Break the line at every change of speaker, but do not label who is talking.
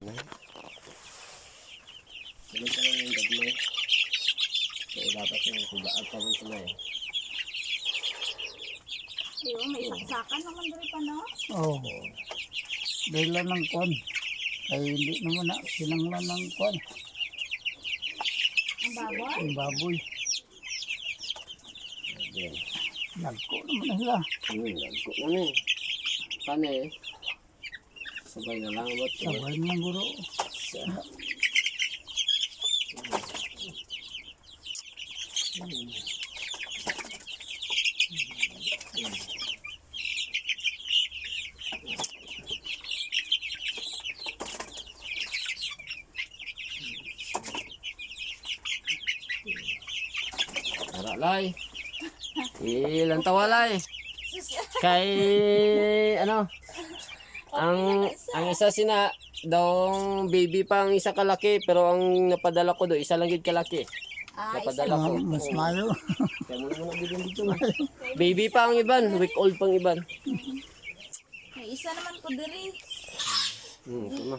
Sunod ka lang yung gagmay. Kaya dapat yung sugaan pa rin sila eh.
Ayun, may saksakan naman diri pa no.
Oo. Dahil lang ng kwan. Ay hindi naman na sinanglan ng kwan.
Ang baboy.
Yung baboy.
Yan.
Nagko naman na sila.
Lagko na eh. Paano eh? Sabay na lang ba?
Sabay ng guro.
Tara lay. Ilan tawa lay? Kay ano? Ang isa sina daw baby pa ang isa kalaki pero ang napadala ko do isa lang gid kalaki.
Ah,
Napadala ko.
Mas mayo.
Kaya mo na bigyan dito. Baby pa ang iban, week old pang iban.
may isa naman ko diri.
Ito na.